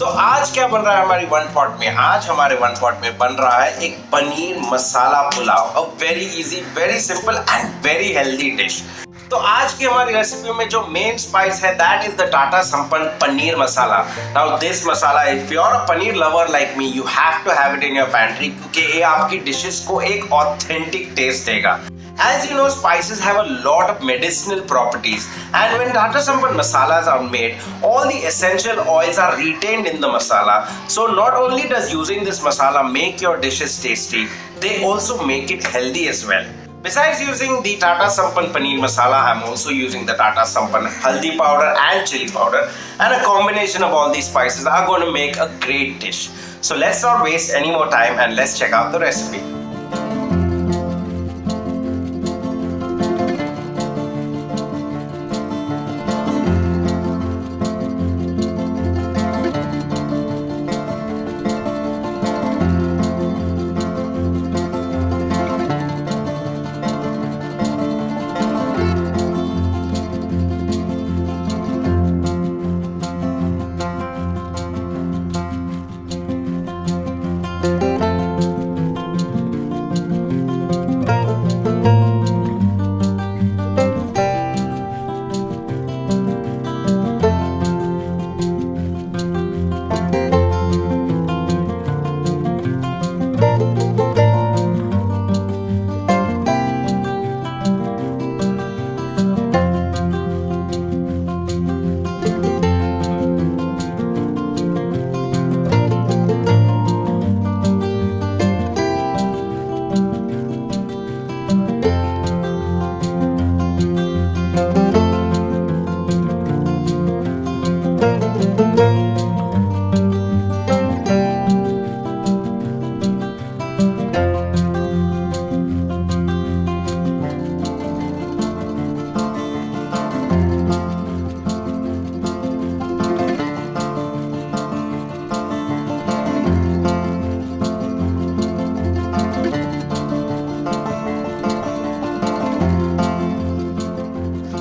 आज क्या बन रहा है हमारी वन पॉट में? आज हमारे वन पॉट में बन रहा है एक paneer masala pulao. A very easy, very simple and very healthy dish. तो आज की हमारी रेसिपी में जो मेन स्पाइस है that is the Tata Sampann paneer masala. Now this masala, if you are a paneer lover like me, you have to have it in your pantry, क्योंकि ये आपकी डिशेस को एक ऑथेंटिक टेस्ट देगा। As you know, spices have a lot of medicinal properties, and when Tata Sampann masalas are made, all the essential oils are retained in the masala. So not only does using this masala make your dishes tasty, they also make it healthy as well. Besides using the Tata Sampann Paneer Masala, I'm also using the Tata Sampann Haldi powder and chili powder, and a combination of all these spices are going to make a great dish. So let's not waste any more time and let's check out the recipe.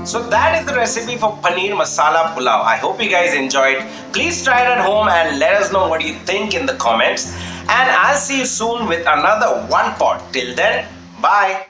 So that is the recipe for Paneer Masala Pulao. I hope you guys enjoyed. Please try it at home and let us know what you think in the comments. And I'll see you soon with another one pot. Till then, bye.